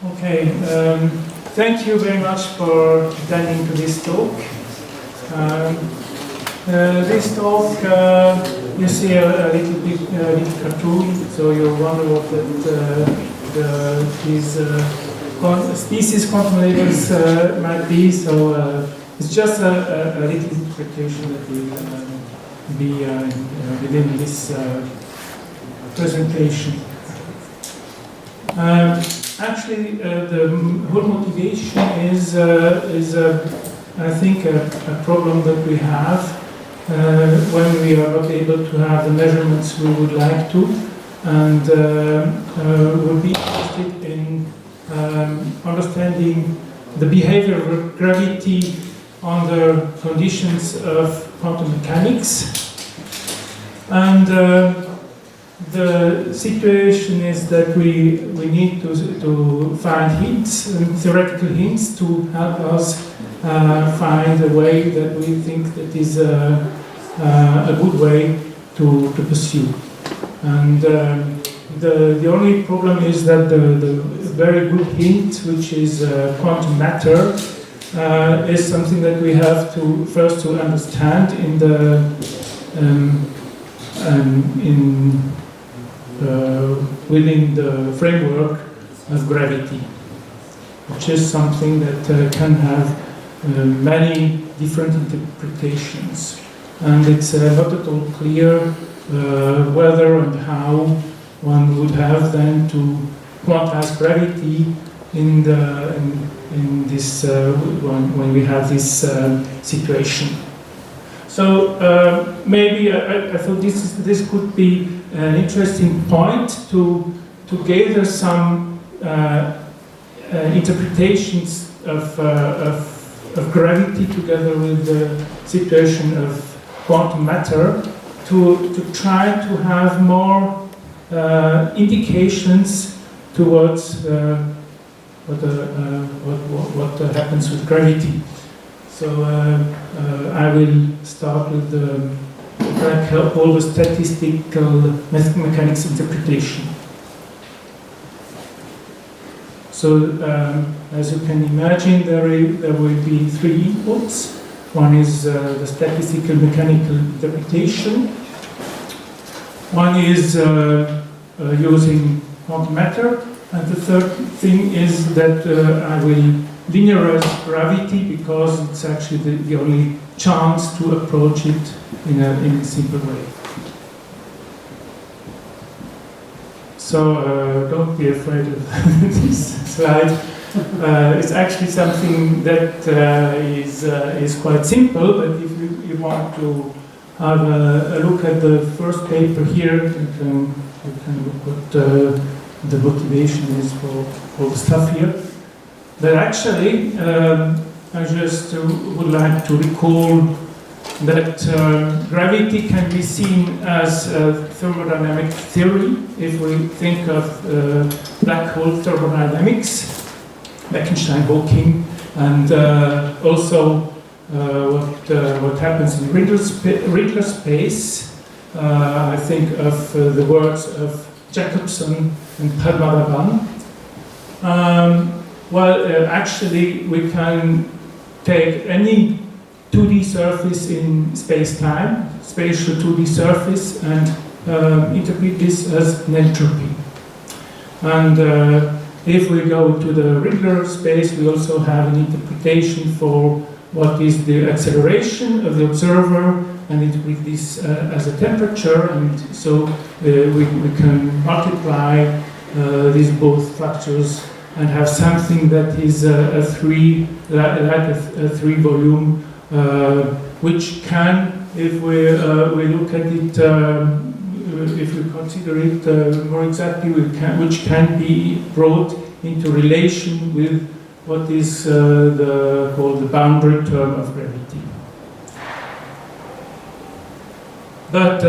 Okay, thank you very much for attending to this talk. This talk, you see a little bit cartoon, so you wonder what these species quantum labels might be. So it's just a little interpretation that will be within this presentation. Actually, the whole motivation is I think, a problem that we have when we are not able to have the measurements we would like to, and would be interested in understanding the behavior of gravity under conditions of quantum mechanics. And the situation is that we need to find hints, theoretical hints, to help us find a way that we think that is a good way to pursue. And the only problem is that the very good hint, which is quantum matter, is something that we have to first to understand in the within the framework of gravity, which is something that can have many different interpretations, and it's not at all clear whether and how one would have then to quantize gravity in this when we have this situation. So maybe I thought this could be an interesting point to gather some interpretations of gravity together with the situation of quantum matter to try to have more indications towards what happens with gravity. So I will start with all the statistical mechanics interpretation. So as you can imagine, there will be three inputs. One is the statistical mechanical interpretation. One is using quantum matter. And the third thing is that I will linearize gravity, because it's actually the only chance to approach it in a simple way. So don't be afraid of this slide. It's actually something that is quite simple, but if you want to have a look at the first paper here, you can look what the motivation is for all the stuff here. But actually, I just would like to recall that gravity can be seen as a thermodynamic theory if we think of black hole thermodynamics, Bekenstein, Hawking, and also what happens in Riddler space. I think of the works of Jacobson and Padmanabhan. Actually, we can take any 2D surface in space-time, spatial 2D surface, and interpret this as an entropy. And if we go to the Riddler space, we also have an interpretation for what is the acceleration of the observer, and interpret this as a temperature, and so we can multiply these both factors and have something that is a three volume, which can, if we look at it, if we consider it more exactly, which can be brought into relation with what is called the boundary term of gravity. But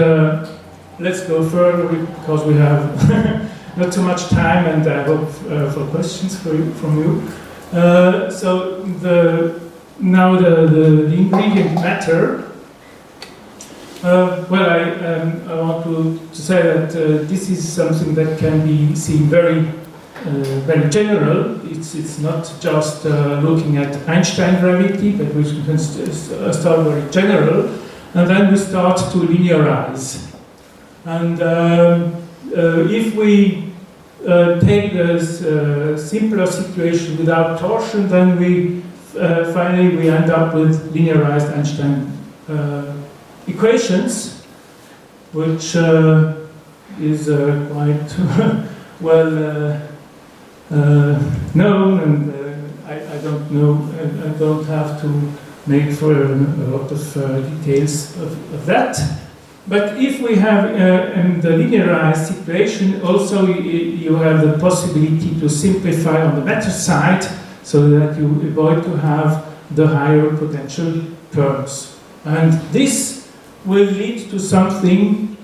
let's go further, because we have not so much time, and I hope for questions from you. So now the ingredient matter. I want to say that this is something that can be seen very very general. It's not just looking at Einstein gravity, but we can start very general, and then we start to linearize. And if we take this simpler situation without torsion, then we finally we end up with linearized Einstein equations, which is quite well known, and I don't know, I don't have to make for a lot of details of that. But if we have in the linearized situation, also you have the possibility to simplify on the matter side, so that you avoid to have the higher potential terms. And this will lead to something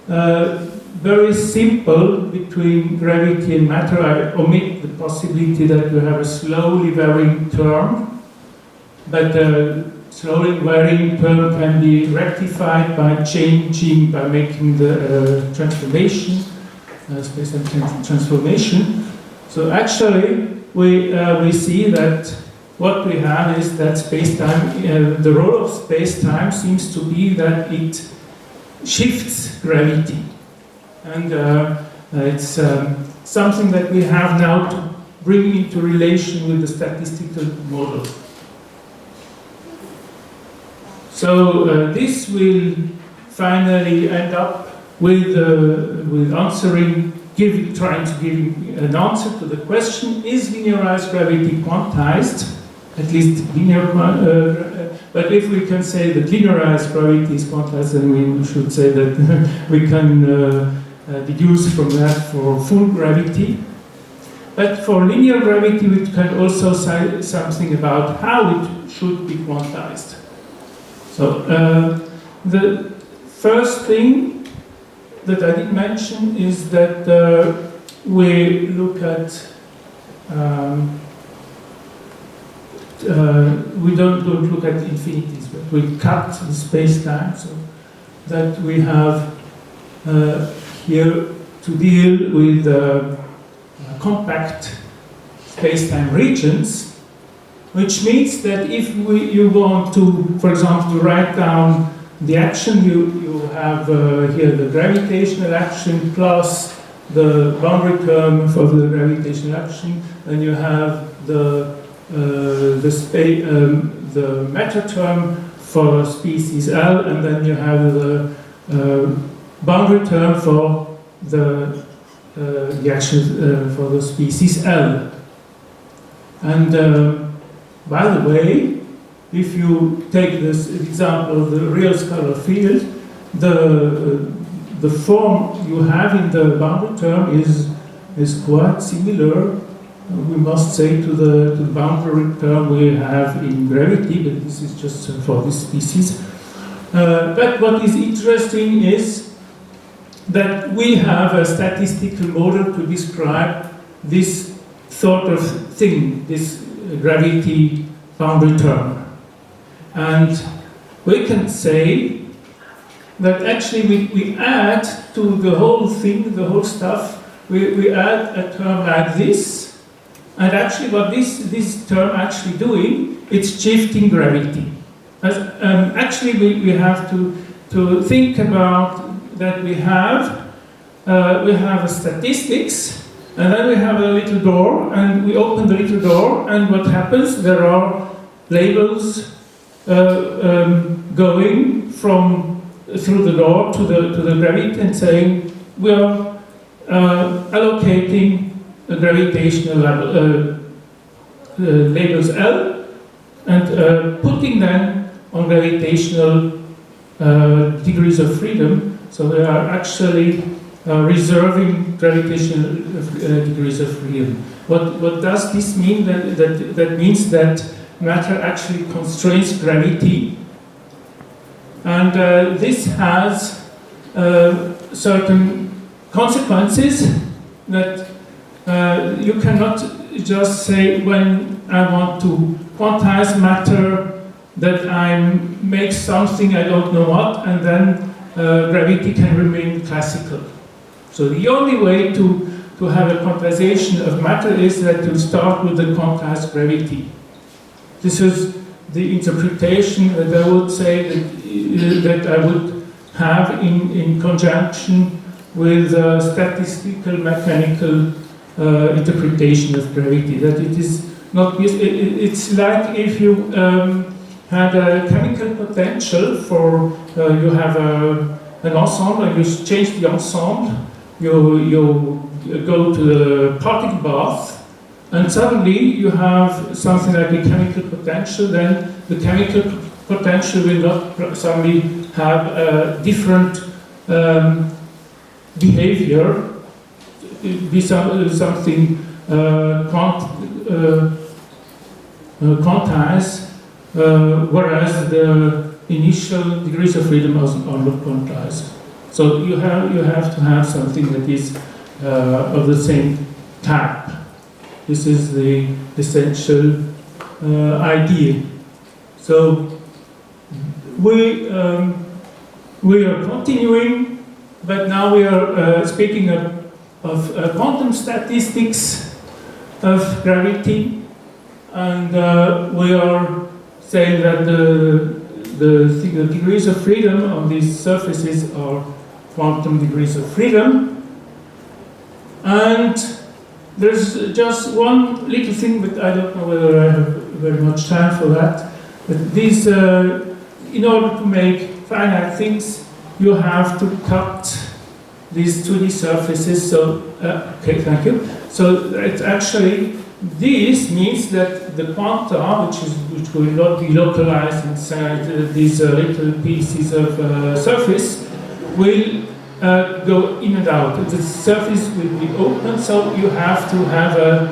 very simple between gravity and matter. I omit the possibility that you have a slowly varying term, but slowly varying term can be rectified by changing, by making the transformation, space-time transformation. So actually, we see that what we have is that space-time, the role of space-time seems to be that it shifts gravity. And it's something that we have now to bring into relation with the statistical model. So this will finally end up with answering, trying to give an answer to the question: is linearized gravity quantized? At least linear. But if we can say that linearized gravity is quantized, then we should say that we can deduce from that for full gravity. But for linear gravity, we can also say something about how it should be quantized. So the first thing that I did mention is that we look at, we don't look at infinities, but we cut the space-time, so that we have here to deal with compact space-time regions, which means that if you want to, for example, to write down the action, you have here the gravitational action plus the boundary term for the gravitational action, and you have the matter term for species L, and then you have the boundary term for the action for the species L. And by the way, if you take this example of the real scalar field, the form you have in the boundary term is quite similar, we must say, to the boundary term we have in gravity, but this is just for this species. But what is interesting is that we have a statistical model to describe this sort of thing, this gravity boundary term. And we can say that actually we add to the whole thing, the whole stuff, we add a term like this, and actually what this term actually doing, it's shifting gravity. Actually we have to think about that we have a statistics, and then we have a little door, and we open the little door, and what happens? There are labels going through the door to the gravity and saying we are allocating a gravitational level, labels L, and putting them on gravitational degrees of freedom. So they are actually reserving gravitational degrees of freedom. What does this mean? That means that matter actually constrains gravity, and this has certain consequences that you cannot just say when I want to quantize matter that I make something I don't know what, and then gravity can remain classical. So the only way to to have a quantization of matter is that you start with the quantized gravity. This is the interpretation that I would say that I would have in conjunction with statistical mechanical interpretation of gravity. That it is not. It's like if you had a chemical potential for you have an ensemble and you change the ensemble. You go to the particle bath, and suddenly you have something like a chemical potential. Then the chemical potential will not suddenly have a different behavior, be something quantized, whereas the initial degrees of freedom are not quantized. So you have to have something that is of the same type. This is the essential idea. So we are continuing, but now we are speaking of quantum statistics of gravity, and we are saying that the degrees of freedom on these surfaces are quantum degrees of freedom. And there's just one little thing, but I don't know whether I have very much time for that. But these, in order to make finite things, you have to cut these 2D surfaces. So, okay, thank you. So it's actually, this means that the quanta, which will not be localized inside these little pieces of surface, will go in and out. The surface will be open, so you have to have a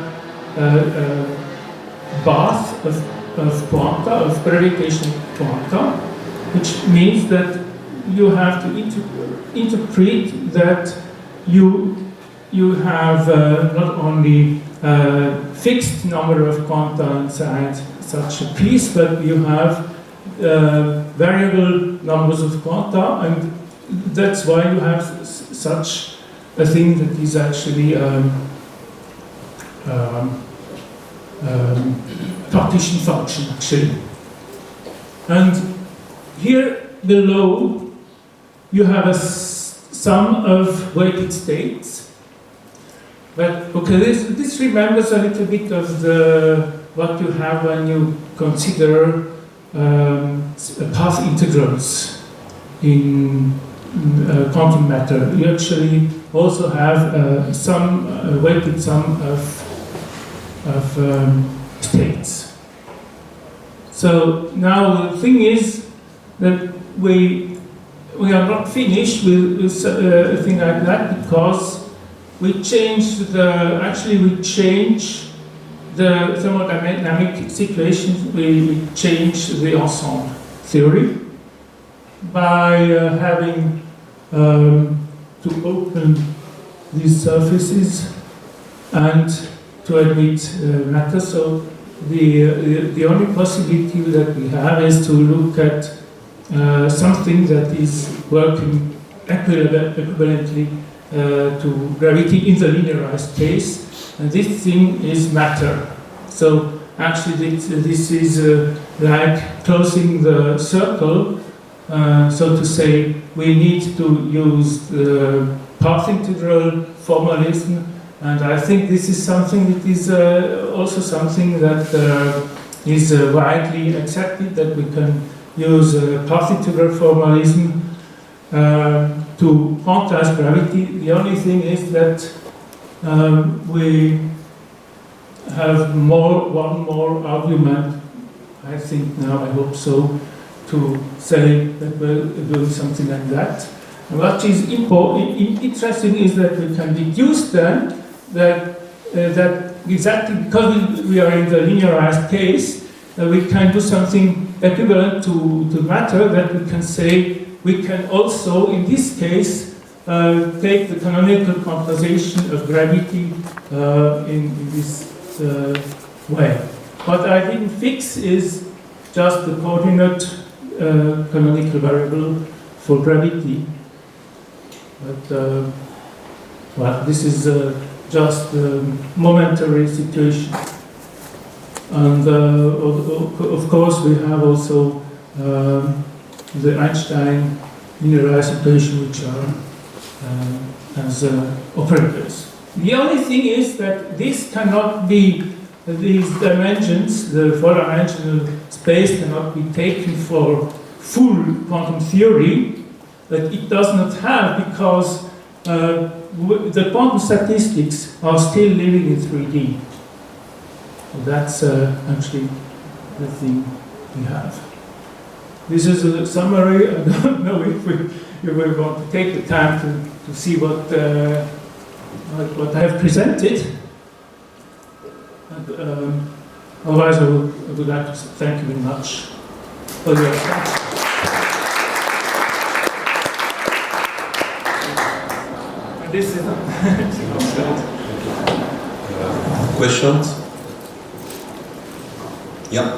bath of quanta, of gravitational quanta, which means that you have to interpret that you have not only a fixed number of quanta inside such a piece, but you have variable numbers of quanta, and that's why you have such a thing that is actually partition function, actually. And here below you have a sum of weighted states. But okay, this remembers a little bit of what you have when you consider path integrals in quantum matter. You actually also have some weighted sum of states. So now the thing is that we are not finished with a thing like that, because we change the thermodynamic situations. We change the ensemble theory by having to open these surfaces and to admit matter. So the only possibility that we have is to look at something that is working equivalently to gravity in the linearized case, and this thing is matter. So actually this is like closing the circle, so to say. We need to use the path integral formalism, and I think this is something that is also something that is widely accepted, that we can use path integral formalism to quantize gravity. The only thing is that we have one more argument, I think now, I hope so, to say that we're doing something like that. And what is interesting is that we can deduce then that exactly because we are in the linearized case, we can do something equivalent to matter, that we can say we can also, in this case, take the canonical quantization of gravity in this way. What I didn't fix is just the coordinate canonical variable for gravity. But well, this is just a momentary situation. And of course, we have also the Einstein linear situation, which are as operators. The only thing is that this cannot be, these dimensions, the four-dimensional space cannot be taken for full quantum theory, that it does not have, because the quantum statistics are still living in 3D. So that's actually the thing we have. This is a summary. I don't know if you will want to take the time to see what I have presented. And, otherwise, I would like to thank you very much for your attention. And this is questions? Yeah.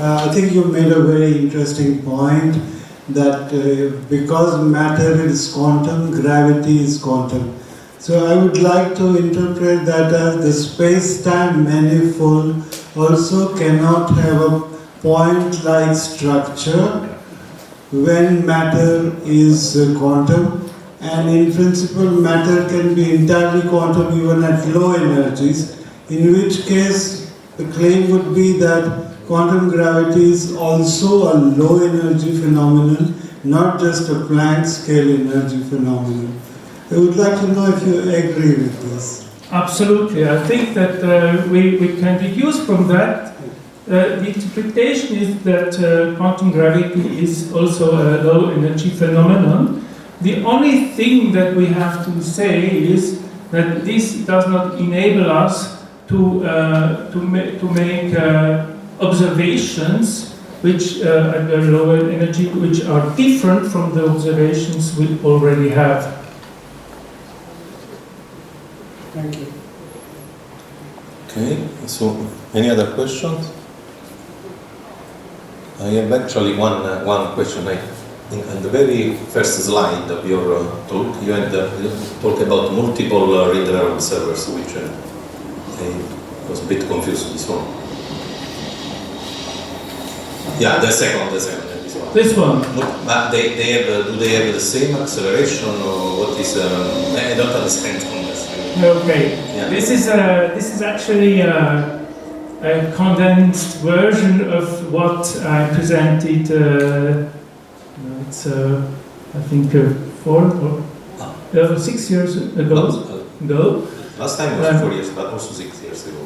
I think you made a very interesting point that because matter is quantum, gravity is quantum. So I would like to interpret that as the space-time manifold also cannot have a point-like structure when matter is quantum, and in principle matter can be entirely quantum even at low energies, in which case the claim would be that quantum gravity is also a low energy phenomenon, not just a Planck scale energy phenomenon. I would like to know if you agree with this. Absolutely. I think that we can deduce from that the interpretation is that quantum gravity is also a low energy phenomenon. The only thing that we have to say is that this does not enable us to make observations which at very low energy, which are different from the observations we already have. Thank you. Okay, so any other questions? I have actually one question. In the very first slide of your talk, you had talked about multiple reader observers, which I was a bit confused with this one. Yeah, the second this one. This one. But do they have the same acceleration, or what is? I don't understand honestly. Okay. Yeah. This is actually a condensed version of what I presented. It's I think 4 or 6 years ago. Last time was 4 years, but also 6 years ago.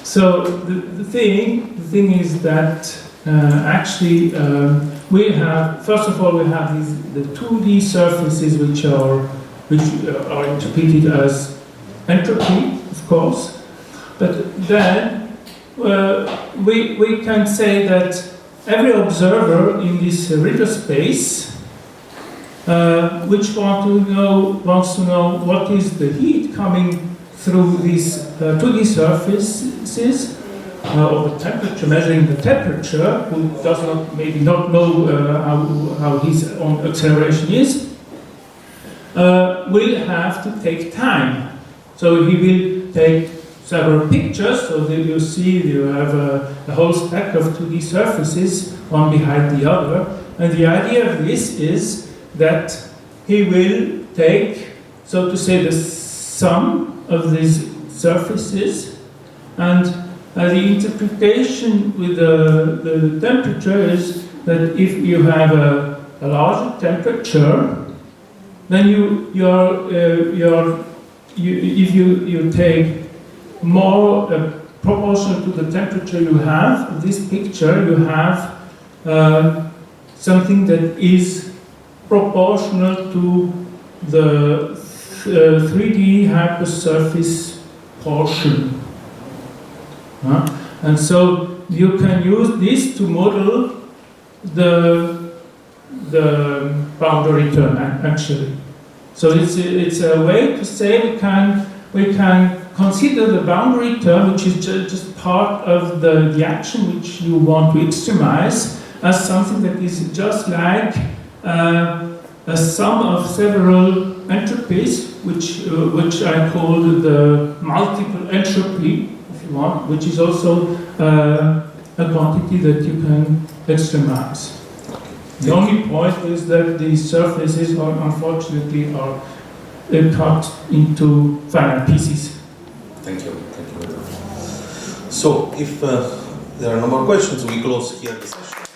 So the thing is that actually we have, first of all, we have the 2D surfaces which are interpreted as entropy, of course, but then we can say that every observer in this reader space which wants to know what is the heat coming through these 2D surfaces, or the temperature, measuring the temperature, who does not know how his own acceleration is, will have to take time. So he will take several pictures, so that you see you have a whole stack of 2D surfaces, one behind the other, and the idea of this is that he will take, so to say, the sum of these surfaces, and the interpretation with the temperature is that if you have a larger temperature, then if you take more proportional to the temperature you have of this picture, you have something that is proportional to the 3D hypersurface portion. And so you can use this to model the boundary term actually. So it's a way to say we can consider the boundary term, which is just part of the action which you want to extremize, as something that is just like a sum of several entropies, which I call the multiple entropy, if you want, which is also a quantity that you can extremize. The only point is that these surfaces are, unfortunately, are cut into finite pieces. Thank you. Thank you very much. So, if there are no more questions, we close here the session.